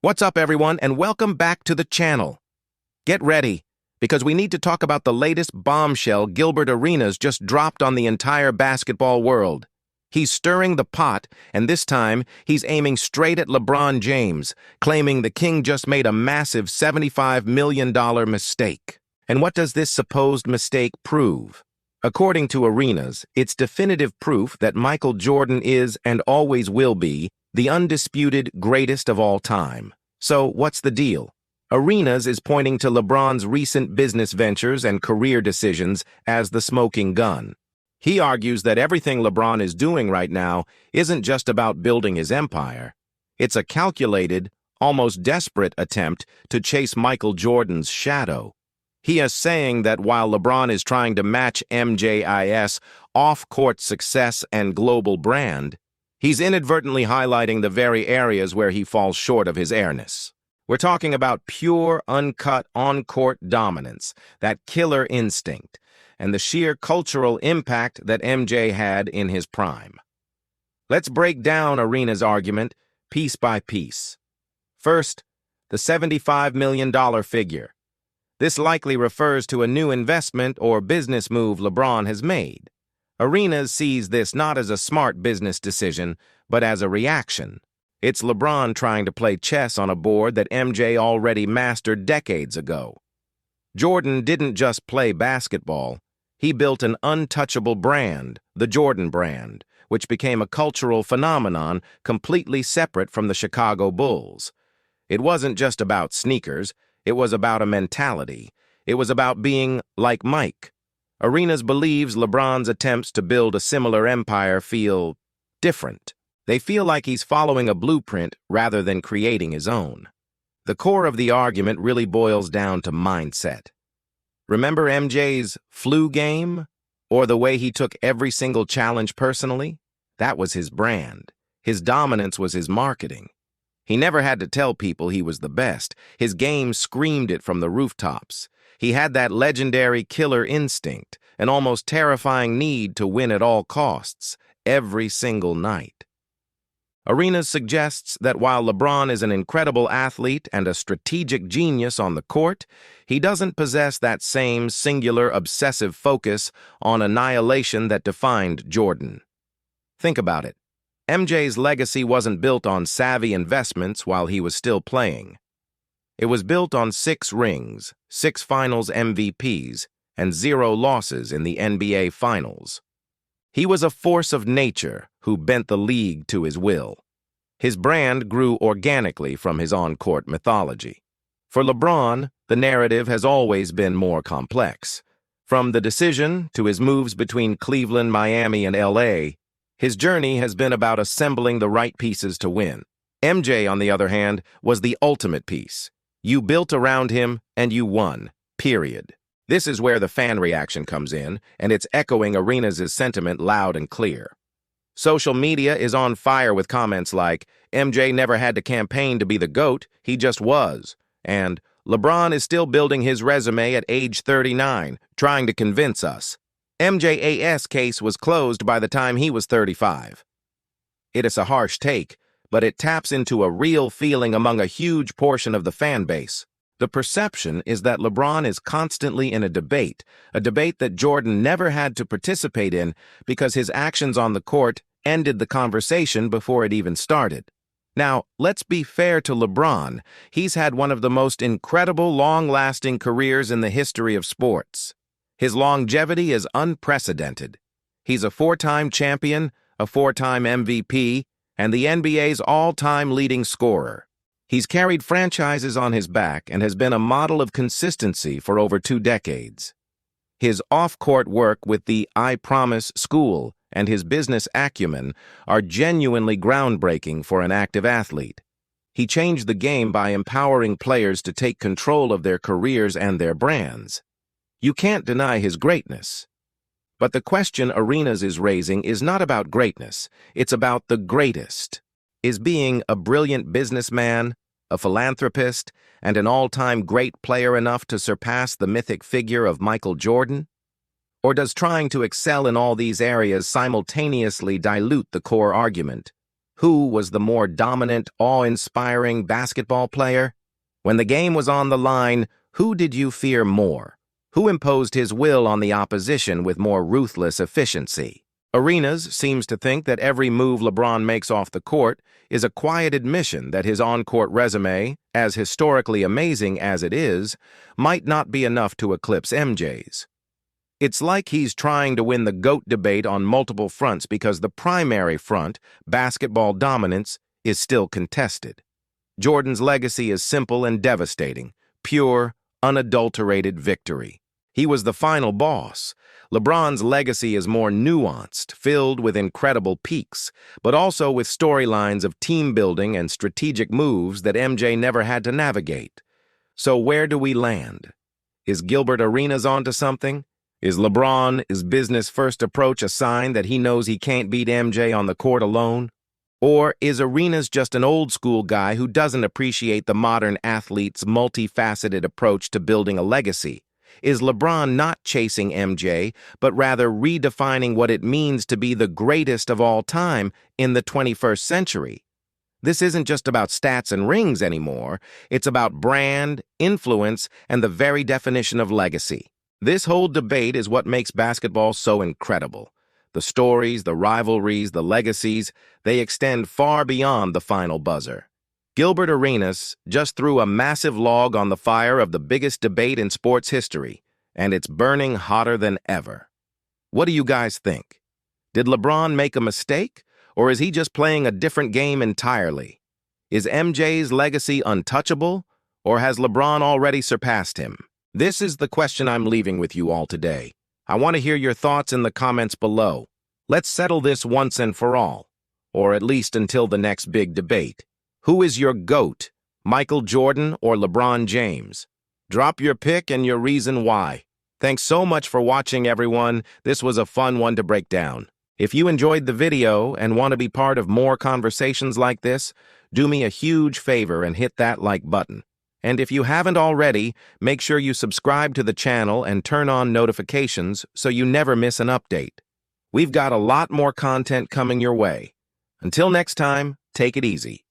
What's up, everyone, and welcome back to the channel. Get ready, because we need to talk about the latest bombshell Gilbert Arenas just dropped on the entire basketball world. He's stirring the pot, and this time, he's aiming straight at LeBron James, claiming the king just made a massive $75 million mistake. And what does this supposed mistake prove? According to Arenas, it's definitive proof that Michael Jordan is, and always will be, the undisputed greatest of all time. So, what's the deal? Arenas is pointing to LeBron's recent business ventures and career decisions as the smoking gun. He argues that everything LeBron is doing right now isn't just about building his empire. It's a calculated, almost desperate attempt to chase Michael Jordan's shadow. He is saying that while LeBron is trying to match MJ's off-court success and global brand, he's inadvertently highlighting the very areas where he falls short of his airness. We're talking about pure, uncut, on-court dominance, that killer instinct, and the sheer cultural impact that MJ had in his prime. Let's break down Arenas' argument piece by piece. First, the $75 million figure. This likely refers to a new investment or business move LeBron has made. Arenas sees this not as a smart business decision, but as a reaction. It's LeBron trying to play chess on a board that MJ already mastered decades ago. Jordan didn't just play basketball. He built an untouchable brand, the Jordan brand, which became a cultural phenomenon completely separate from the Chicago Bulls. It wasn't just about sneakers. It was about a mentality. It was about being like Mike. Arenas believes LeBron's attempts to build a similar empire feel different. They feel like he's following a blueprint rather than creating his own. The core of the argument really boils down to mindset. Remember MJ's flu game? Or the way he took every single challenge personally? That was his brand. His dominance was his marketing. He never had to tell people he was the best. His game screamed it from the rooftops. He had that legendary killer instinct, an almost terrifying need to win at all costs, every single night. Arenas suggests that while LeBron is an incredible athlete and a strategic genius on the court, he doesn't possess that same singular obsessive focus on annihilation that defined Jordan. Think about it. MJ's legacy wasn't built on savvy investments while he was still playing. It was built on 6 rings, 6 finals MVPs, and 0 losses in the NBA Finals. He was a force of nature who bent the league to his will. His brand grew organically from his on-court mythology. For LeBron, the narrative has always been more complex. From the decision to his moves between Cleveland, Miami, and LA, his journey has been about assembling the right pieces to win. MJ, on the other hand, was the ultimate piece. You built around him, and you won, period. This is where the fan reaction comes in, and it's echoing Arenas' sentiment loud and clear. Social media is on fire with comments like, MJ never had to campaign to be the GOAT, he just was, and LeBron is still building his resume at age 39, trying to convince us. MJ's case was closed by the time he was 35. It is a harsh take, but it taps into a real feeling among a huge portion of the fan base. The perception is that LeBron is constantly in a debate that Jordan never had to participate in because his actions on the court ended the conversation before it even started. Now, let's be fair to LeBron. He's had one of the most incredible, long-lasting careers in the history of sports. His longevity is unprecedented. He's a 4-time champion, a 4-time MVP, and the NBA's all-time leading scorer. He's carried franchises on his back and has been a model of consistency for over 2 decades. His off-court work with the I Promise School and his business acumen are genuinely groundbreaking for an active athlete. He changed the game by empowering players to take control of their careers and their brands. You can't deny his greatness. But the question Arenas is raising is not about greatness, it's about the greatest. Is being a brilliant businessman, a philanthropist, and an all-time great player enough to surpass the mythic figure of Michael Jordan? Or does trying to excel in all these areas simultaneously dilute the core argument? Who was the more dominant, awe-inspiring basketball player? When the game was on the line, who did you fear more? Who imposed his will on the opposition with more ruthless efficiency? Arenas seems to think that every move LeBron makes off the court is a quiet admission that his on-court resume, as historically amazing as it is, might not be enough to eclipse MJ's. It's like he's trying to win the GOAT debate on multiple fronts because the primary front, basketball dominance, is still contested. Jordan's legacy is simple and devastating, pure, unadulterated victory. He was the final boss. LeBron's legacy is more nuanced, filled with incredible peaks, but also with storylines of team building and strategic moves that MJ never had to navigate. So where do we land? Is Gilbert Arenas onto something? Is LeBron's business-first approach a sign that he knows he can't beat MJ on the court alone? Or is Arenas just an old-school guy who doesn't appreciate the modern athlete's multifaceted approach to building a legacy? Is LeBron not chasing MJ, but rather redefining what it means to be the greatest of all time in the 21st century? This isn't just about stats and rings anymore. It's about brand, influence, and the very definition of legacy. This whole debate is what makes basketball so incredible. The stories, the rivalries, the legacies, they extend far beyond the final buzzer. Gilbert Arenas just threw a massive log on the fire of the biggest debate in sports history, and it's burning hotter than ever. What do you guys think? Did LeBron make a mistake, or is he just playing a different game entirely? Is MJ's legacy untouchable, or has LeBron already surpassed him? This is the question I'm leaving with you all today. I want to hear your thoughts in the comments below. Let's settle this once and for all, or at least until the next big debate. Who is your GOAT, Michael Jordan or LeBron James? Drop your pick and your reason why. Thanks so much for watching, everyone. This was a fun one to break down. If you enjoyed the video and want to be part of more conversations like this, do me a huge favor and hit that like button. And if you haven't already, make sure you subscribe to the channel and turn on notifications so you never miss an update. We've got a lot more content coming your way. Until next time, take it easy.